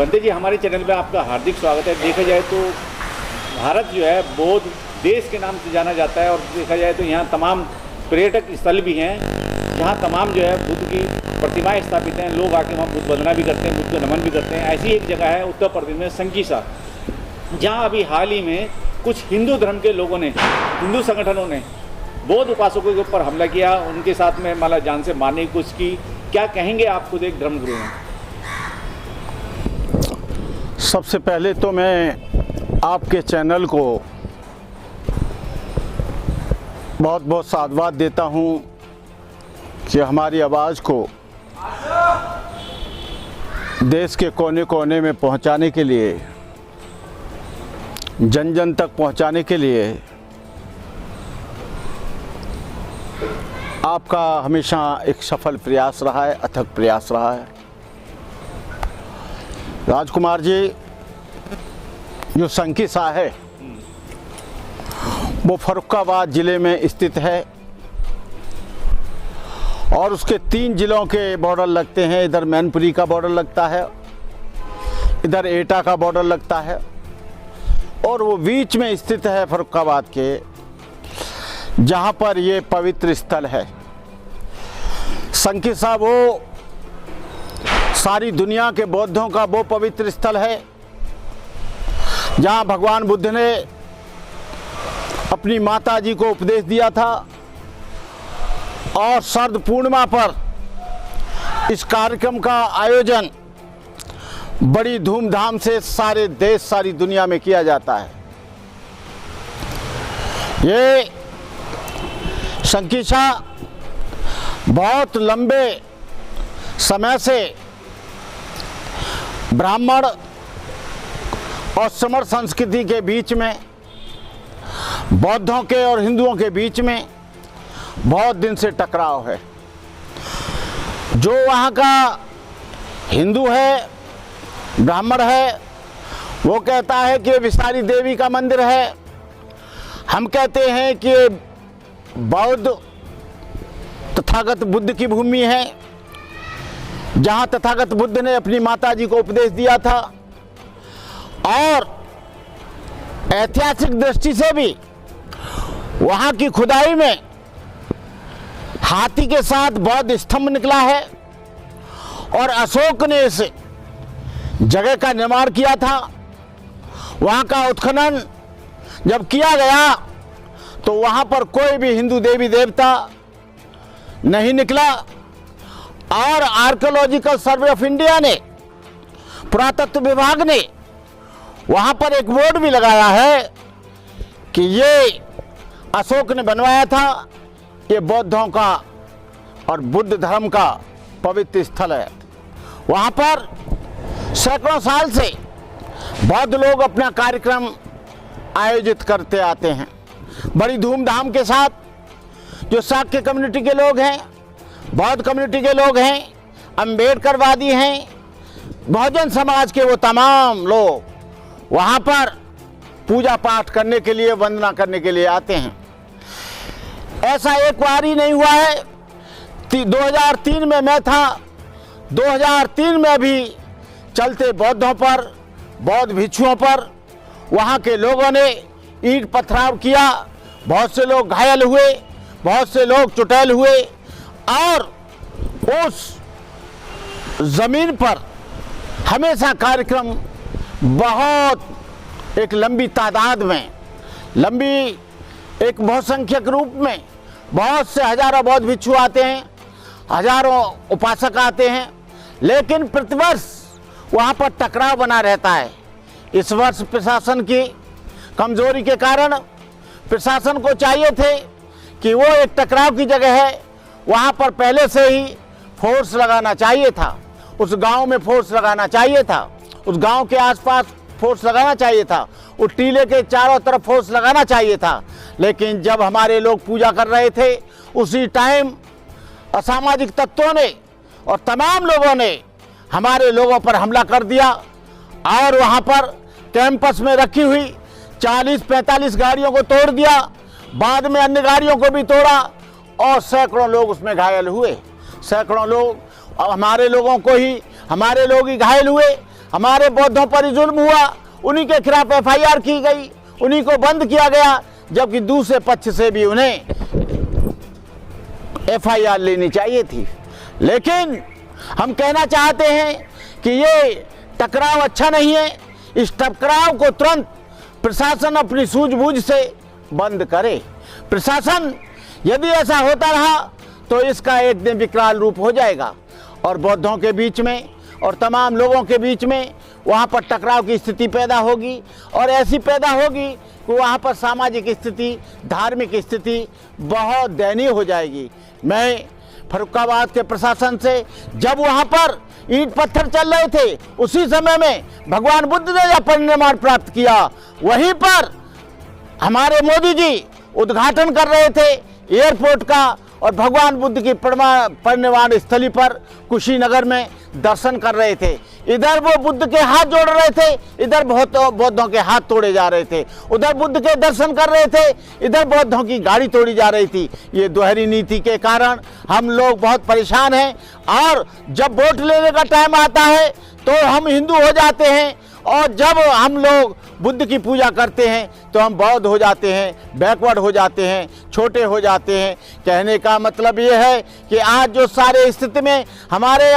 बंदे जी, हमारे चैनल में आपका हार्दिक स्वागत है। देखा जाए तो भारत जो है बौद्ध देश के नाम से जाना जाता है और देखा जाए तो यहाँ तमाम पर्यटक स्थल भी हैं जहाँ तमाम जो है बुद्ध की प्रतिमाएं स्थापित हैं। लोग आके वहाँ बुद्ध वंदना भी करते हैं, बुद्ध को नमन भी करते हैं। ऐसी एक जगह है उत्तर प्रदेश में संकीसा, जहाँ अभी हाल ही में कुछ हिंदू धर्म के लोगों ने, हिंदू संगठनों ने बौद्ध उपासकों के ऊपर हमला किया, उनके साथ में माला जान से मारने की कोशिश की। क्या कहेंगे आप खुद एक धर्मगुरु हैं? सबसे पहले तो मैं आपके चैनल को बहुत बहुत साधुवाद देता हूं कि हमारी आवाज़ को देश के कोने कोने में पहुंचाने के लिए, जन जन तक पहुंचाने के लिए आपका हमेशा एक सफल प्रयास रहा है, अथक प्रयास रहा है। राजकुमार जी, जो संकीसा है वो फर्रुखाबाद ज़िले में स्थित है और उसके 3 ज़िलों के बॉर्डर लगते हैं। इधर मैनपुरी का बॉर्डर लगता है, इधर एटा का बॉर्डर लगता है और वो बीच में स्थित है फर्रुखाबाद के, जहाँ पर ये पवित्र स्थल है। संकीसा वो सारी दुनिया के बौद्धों का वो पवित्र स्थल है जहाँ भगवान बुद्ध ने अपनी माता जी को उपदेश दिया था और शरद पूर्णिमा पर इस कार्यक्रम का आयोजन बड़ी धूमधाम से सारे देश, सारी दुनिया में किया जाता है। ये संकीसा बहुत लंबे समय से ब्राह्मण और समर संस्कृति के बीच में, बौद्धों के और हिंदुओं के बीच में बहुत दिन से टकराव है। जो वहाँ का हिंदू है, ब्राह्मण है, वो कहता है कि विसारी देवी का मंदिर है। हम कहते हैं कि बौद्ध तथागत बुद्ध की भूमि है, जहाँ तथागत बुद्ध ने अपनी माता जी को उपदेश दिया था। और ऐतिहासिक दृष्टि से भी वहाँ की खुदाई में हाथी के साथ बौद्ध स्तंभ निकला है और अशोक ने इस जगह का निर्माण किया था। वहाँ का उत्खनन जब किया गया तो वहाँ पर कोई भी हिंदू देवी देवता नहीं निकला और आर्कियोलॉजिकल सर्वे ऑफ इंडिया ने, पुरातत्व विभाग ने वहाँ पर एक बोर्ड भी लगाया है कि ये अशोक ने बनवाया था, ये बौद्धों का और बुद्ध धर्म का पवित्र स्थल है। वहाँ पर सैकड़ों साल से बौद्ध लोग अपना कार्यक्रम आयोजित करते आते हैं बड़ी धूमधाम के साथ। जो शाक्य कम्युनिटी के लोग हैं, बौद्ध कम्युनिटी के लोग हैं, अम्बेडकरवादी हैं, बहुजन समाज के वो तमाम लोग वहाँ पर पूजा पाठ करने के लिए, वंदना करने के लिए आते हैं। ऐसा एक बार ही नहीं हुआ है। 2003 में मैं था, 2003 में भी चलते बौद्धों पर, बौद्ध भिक्षुओं पर वहाँ के लोगों ने ईंट पथराव किया। बहुत से लोग घायल हुए, बहुत से लोग चुटैल हुए और उस ज़मीन पर हमेशा कार्यक्रम बहुत एक लंबी तादाद में, लंबी एक बहुसंख्यक रूप में बहुत से हजारों बौद्ध भिक्षु आते हैं, हजारों उपासक आते हैं, लेकिन प्रतिवर्ष वहाँ पर टकराव बना रहता है। इस वर्ष प्रशासन की कमजोरी के कारण प्रशासन को चाहिए थे कि वो एक टकराव की जगह है, वहाँ पर पहले से ही फोर्स लगाना चाहिए था, उस गांव में फोर्स लगाना चाहिए था, उस गांव के आसपास फोर्स लगाना चाहिए था, उस टीले के चारों तरफ फोर्स लगाना चाहिए था। लेकिन जब हमारे लोग पूजा कर रहे थे, उसी टाइम असामाजिक तत्वों ने और तमाम लोगों ने हमारे लोगों पर हमला कर दिया और वहाँ पर कैंपस में रखी हुई 40-45 गाड़ियों को तोड़ दिया, बाद में अन्य गाड़ियों को भी तोड़ा और सैकड़ों लोग उसमें घायल हुए। सैकड़ों लोग, हमारे लोगों को ही, हमारे लोग ही घायल हुए। हमारे बौद्धों पर ही जुल्म हुआ, उन्हीं के खिलाफ FIR की गई, उन्हीं को बंद किया गया, जबकि दूसरे पक्ष से भी उन्हें FIR लेनी चाहिए थी। लेकिन हम कहना चाहते हैं कि ये टकराव अच्छा नहीं है। इस टकराव को तुरंत प्रशासन अपनी सूझबूझ से बंद करे। प्रशासन यदि ऐसा होता रहा तो इसका एक दिन विकराल रूप हो जाएगा और बौद्धों के बीच में और तमाम लोगों के बीच में वहाँ पर टकराव की स्थिति पैदा होगी और ऐसी पैदा होगी कि वहाँ पर सामाजिक स्थिति, धार्मिक स्थिति बहुत दयनीय हो जाएगी। मैं फर्रुखाबाद के प्रशासन से, जब वहाँ पर ईंट पत्थर चल रहे थे, उसी समय में भगवान बुद्ध ने जब परिनिर्वाण प्राप्त किया, वहीं पर हमारे मोदी जी उद्घाटन कर रहे थे एयरपोर्ट का और भगवान बुद्ध की परिनिर्वाण स्थली पर कुशीनगर में दर्शन कर रहे थे। इधर वो बुद्ध के हाथ जोड़ रहे थे, इधर बौद्धों के हाथ तोड़े जा रहे थे। उधर बुद्ध के दर्शन कर रहे थे, इधर बौद्धों की गाड़ी तोड़ी जा रही थी। ये दोहरी नीति के कारण हम लोग बहुत परेशान हैं और जब वोट लेने का टाइम आता है तो हम हिंदू हो जाते हैं और जब हम लोग बुद्ध की पूजा करते हैं तो हम बौद्ध हो जाते हैं, बैकवर्ड हो जाते हैं, छोटे हो जाते हैं। कहने का मतलब ये है कि आज जो सारे स्थिति में हमारे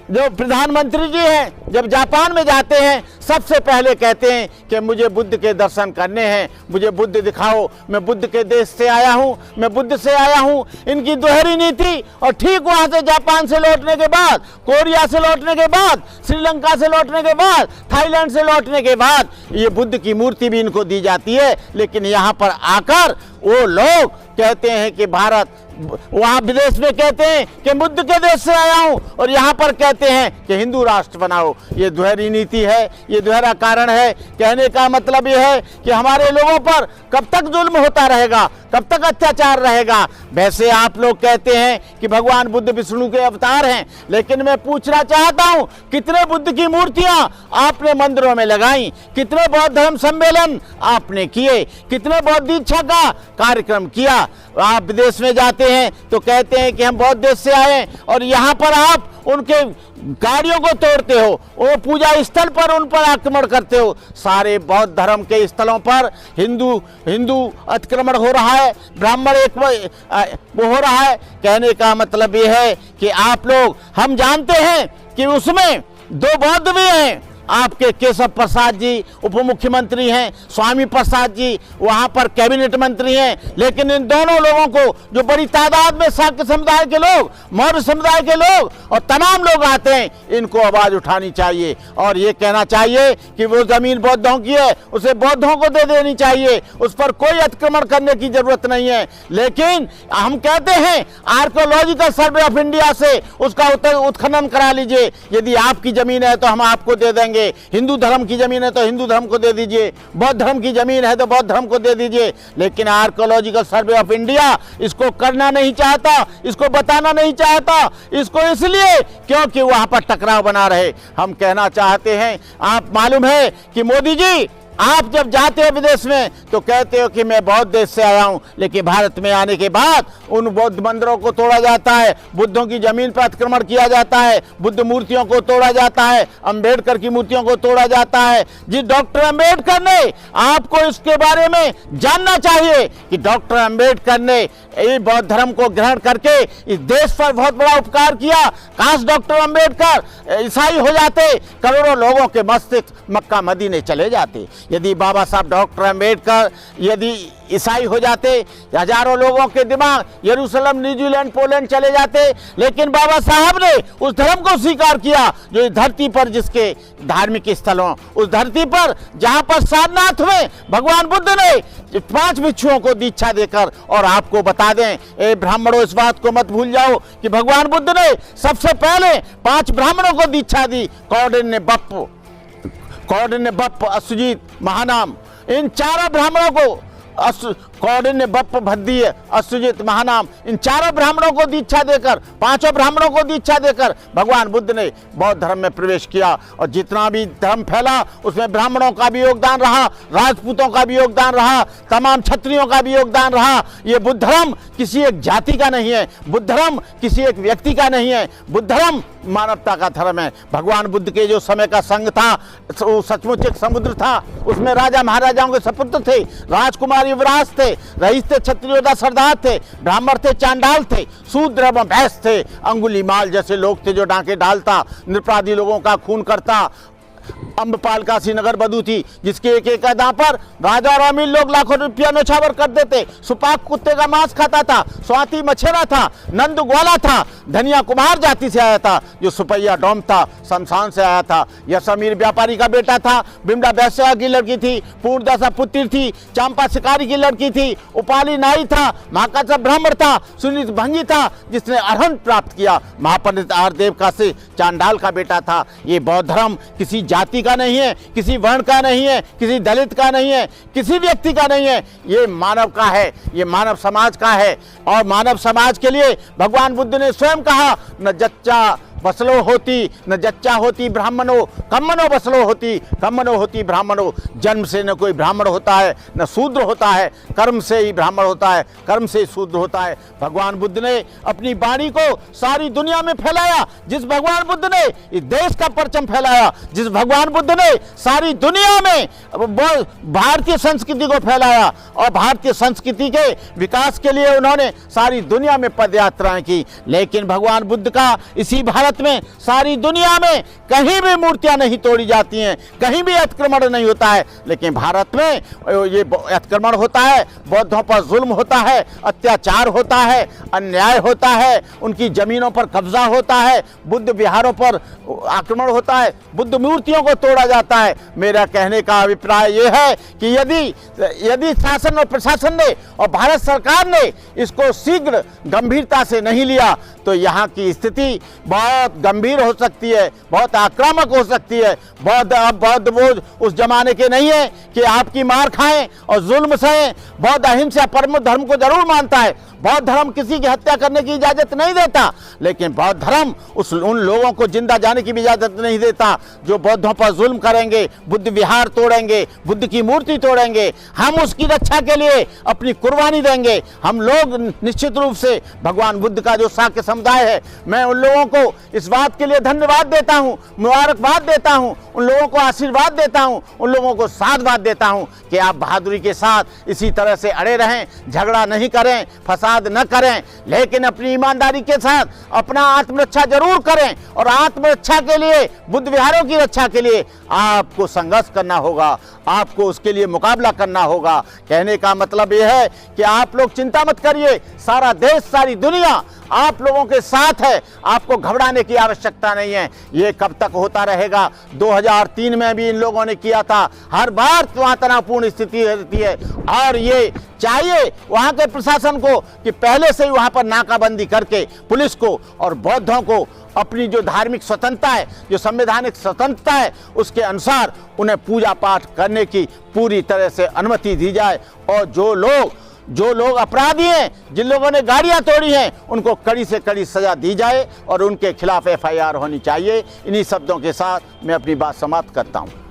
जो प्रधानमंत्री जी हैं जब जापान में जाते हैं सबसे पहले कहते हैं कि मुझे बुद्ध के दर्शन करने हैं, मुझे बुद्ध दिखाओ, मैं बुद्ध के देश से आया हूँ, मैं बुद्ध से आया हूँ। इनकी दोहरी नीति। और ठीक वहाँ से जापान से लौटने के बाद, कोरिया से लौटने के बाद, श्रीलंका से लौटने के बाद, थाईलैंड से लौटने के बाद ये बुद्ध की मूर्ति भी इनको दी जाती है। लेकिन यहाँ पर आकर वो लोग कहते हैं कि भारत, वहाँ विदेश में कहते हैं कि बुद्ध के देश से आया हूँ और यहाँ पर कहते हैं कि हिंदू राष्ट्र बनाओ। ये दोहरी नीति है, ये दोहरा कारण है। कहने का मतलब ये है कि हमारे लोगों पर कब तक जुल्म होता रहेगा, कब तक अत्याचार रहेगा। वैसे आप लोग कहते हैं कि भगवान बुद्ध विष्णु के अवतार हैं, लेकिन मैं पूछना चाहता हूँ कितने बुद्ध की मूर्तियाँ आपने मंदिरों में लगाई, कितने बौद्ध धर्म सम्मेलन आपने किए, कितने बौद्ध दीक्षा का कार्यक्रम किया। आप विदेश में जाते हैं तो कहते हैं कि हम बौद्ध देश से आए और यहाँ पर आप उनके गाड़ियों को तोड़ते हो, वो पूजा स्थल पर उन पर आक्रमण करते हो। सारे बौद्ध धर्म के स्थलों पर हिंदू अतिक्रमण हो रहा है, ब्राह्मण एक वो हो रहा है। कहने का मतलब ये है कि आप लोग, हम जानते हैं कि उसमें दो बौद्ध भी हैं। आपके केशव प्रसाद जी उप मुख्यमंत्री हैं, स्वामी प्रसाद जी वहां पर कैबिनेट मंत्री हैं। लेकिन इन दोनों लोगों को, जो बड़ी तादाद में शाक्य समुदाय के लोग, मौर्य समुदाय के लोग और तमाम लोग आते हैं, इनको आवाज उठानी चाहिए और ये कहना चाहिए कि वो जमीन बौद्धों की है, उसे बौद्धों को दे देनी चाहिए, उस पर कोई अतिक्रमण करने की जरूरत नहीं है। लेकिन हम कहते हैं आर्कियोलॉजिकल सर्वे ऑफ इंडिया से उसका उत्खनन करा लीजिए। यदि आपकी जमीन है तो हम आपको दे देंगे, हिंदू धर्म की जमीन है तो हिंदू धर्म को दे दीजिए, बौद्ध धर्म की जमीन है तो बौद्ध धर्म को दे दीजिए। लेकिन आर्कियोलॉजिकल सर्वे ऑफ इंडिया इसको करना नहीं चाहता, इसको बताना नहीं चाहता, इसको इसलिए क्योंकि वहां पर टकराव बना रहे। हम कहना चाहते हैं, आप मालूम है कि मोदी जी आप जब जाते हो विदेश में तो कहते हो कि मैं बौद्ध देश से आया हूं, लेकिन भारत में आने के बाद उन बौद्ध मंदिरों को तोड़ा जाता है, बुद्धों की जमीन पर अतिक्रमण किया जाता है, बुद्ध मूर्तियों को तोड़ा जाता है, अंबेडकर की मूर्तियों को तोड़ा जाता है। जी डॉक्टर अंबेडकर ने, आपको इसके बारे में जानना चाहिए कि डॉक्टर अंबेडकर ने ये बौद्ध धर्म को ग्रहण करके इस देश पर बहुत बड़ा उपकार किया। काश डॉक्टर अंबेडकर ईसाई हो जाते, करोड़ों लोगों के मस्तिष्क मक्का मदीने चले जाते। यदि बाबा साहब डॉक्टर अंबेडकर यदि ईसाई हो जाते, हजारों लोगों के दिमाग यरूशलेम, न्यूजीलैंड, पोलैंड चले जाते। लेकिन बाबा साहब ने उस धर्म को स्वीकार किया जो इस धरती पर, जिसके धार्मिक स्थलों, उस धरती पर जहां पर सारनाथ में भगवान बुद्ध ने 5 भिक्षुओं को दीक्षा देकर, और आपको बता दें ए ब्राह्मणों, इस बात को मत भूल जाओ कि भगवान बुद्ध ने सबसे पहले 5 ब्राह्मणों को दीक्षा दी। कौंडिन्य, बप्प, अश्वजीत, महानाम, इन 4 ब्राह्मणों को कौंडिन्य, बप्प, भद्दीय, अश्वजित, महानाम, इन चारों ब्राह्मणों को दीक्षा देकर, पांचों ब्राह्मणों को दीक्षा देकर भगवान बुद्ध ने बौद्ध धर्म में प्रवेश किया। और जितना भी धर्म फैला उसमें ब्राह्मणों का भी योगदान रहा, राजपूतों का भी योगदान रहा, तमाम क्षत्रियों का भी योगदान रहा। ये बुद्ध धर्म किसी एक जाति का नहीं है, बुद्ध धर्म किसी एक व्यक्ति का नहीं है, बुद्ध धर्म मानवता का धर्म है। भगवान बुद्ध के जो समय का संघ था वो सचमुच एक समुद्र था, उसमें राजा महाराजाओं के सपुत्र थे, राजकुमार युवराज थे, रईस थे, क्षत्रियों सरदार थे, ब्राह्मण थे, चांडाल थे, शूद्र एवं भैंस थे, अंगुलीमाल जैसे लोग थे जो डांके डालता, निरपराधी लोगों का खून करता। अम्बपाल का श्रीनगर बधू थी जिसके एक एक अदा पर राजा और अमीर लोग लाखों रुपया नौछावर कर देते। सुपाक कुत्ते का मांस खाता था, स्वाति मछेरा था, नंद ग्वाला था, धनिया कुमार जाति से आया था, जो सुपैया डोम था शमशान से आया था, यश अमीर व्यापारी का बेटा था, बिमला वैश्या की लड़की थी, पूर्णदासा पुत्री थी, चंपा शिकारी की लड़की थी, उपाली नाई था, महाकाचा ब्राह्मण था, सुनीत भंगी था जिसने अरहंत प्राप्त किया, महापंडित आरदेव का से चांडाल का बेटा था। ये बौद्ध धर्म किसी जाति का नहीं है, किसी वर्ण का नहीं है, किसी दलित का नहीं है, किसी व्यक्ति का नहीं है, ये मानव का है, ये मानव समाज का है। और मानव समाज के लिए भगवान बुद्ध ने स्वयं कहा, न जच्चा बसलो होती, न जच्चा होती ब्राह्मणो, कम्मनो बसलो होती, कम्मनो होती ब्राह्मणो। जन्म से न कोई ब्राह्मण होता है न शूद्र होता है, कर्म से ही ब्राह्मण होता है, कर्म से ही शूद्र होता है। भगवान बुद्ध ने अपनी वाणी को सारी दुनिया में फैलाया। जिस भगवान बुद्ध ने इस देश का परचम फैलाया, जिस भगवान बुद्ध ने सारी दुनिया में भारतीय संस्कृति को फैलाया और भारतीय संस्कृति के विकास के लिए उन्होंने सारी दुनिया में पदयात्राएं की। लेकिन भगवान बुद्ध का इसी भारत में सारी दुनिया में कहीं भी मूर्तियां नहीं तोड़ी जाती हैं, कहीं भी अतिक्रमण नहीं होता है, लेकिन भारत में ये अतिक्रमण होता है, बौद्धों पर जुल्म होता है, अत्याचार होता है, अन्याय होता है, उनकी जमीनों पर कब्जा होता है, बुद्ध विहारों पर आक्रमण होता है, बुद्ध मूर्तियों को तोड़ा जाता है। मेरा कहने का अभिप्राय यह है कि यदि शासन और प्रशासन ने और भारत सरकार ने इसको शीघ्र गंभीरता से नहीं लिया तो यहाँ की स्थिति बहुत गंभीर हो सकती है, बहुत आक्रामक हो सकती है। बौद्ध बोझ उस जमाने के नहीं है कि आपकी मार खाएं और जुल्म सहें। बौद्ध अहिंसा परम धर्म को जरूर मानता है, बौद्ध धर्म किसी की हत्या करने की इजाजत नहीं देता, लेकिन बौद्ध धर्म उन लोगों को जिंदा जाने की भी इजाजत नहीं देता जो बौद्धों पर जुल्म करेंगे, बुद्ध विहार तोड़ेंगे, बुद्ध की मूर्ति तोड़ेंगे। हम उसकी रक्षा के लिए अपनी कुर्बानी देंगे। हम लोग निश्चित रूप से भगवान बुद्ध का जो शाक्य समुदाय है, मैं उन लोगों को इस बात के लिए धन्यवाद देता हूँ, मुबारकबाद देता हूँ, उन लोगों को आशीर्वाद देता हूँ, उन लोगों को साधुवाद देता हूँ कि आप बहादुरी के साथ इसी तरह से अड़े रहें, झगड़ा नहीं करें, फसाद न करें, लेकिन अपनी ईमानदारी के साथ अपना आत्मरक्षा जरूर करें। और आत्मरक्षा के लिए, बुद्ध विहारों की रक्षा के लिए आपको संघर्ष करना होगा, आपको उसके लिए मुकाबला करना होगा। कहने का मतलब यह है कि आप लोग चिंता मत करिए, सारा देश, सारी दुनिया आप लोगों के साथ है, आपको घबराने की आवश्यकता नहीं है। ये कब तक होता रहेगा? 2003 में भी इन लोगों ने किया था। हर बार वहाँ तनावपूर्ण स्थिति रहती है और ये चाहिए वहाँ के प्रशासन को कि पहले से ही वहाँ पर नाकाबंदी करके पुलिस को और बौद्धों को अपनी जो धार्मिक स्वतंत्रता है, जो संवैधानिक स्वतंत्रता है, उसके अनुसार उन्हें पूजा पाठ करने की पूरी तरह से अनुमति दी जाए। और जो लोग अपराधी हैं, जिन लोगों ने गाड़ियां तोड़ी हैं, उनको कड़ी से कड़ी सजा दी जाए और उनके खिलाफ FIR होनी चाहिए। इन्हीं शब्दों के साथ मैं अपनी बात समाप्त करता हूं।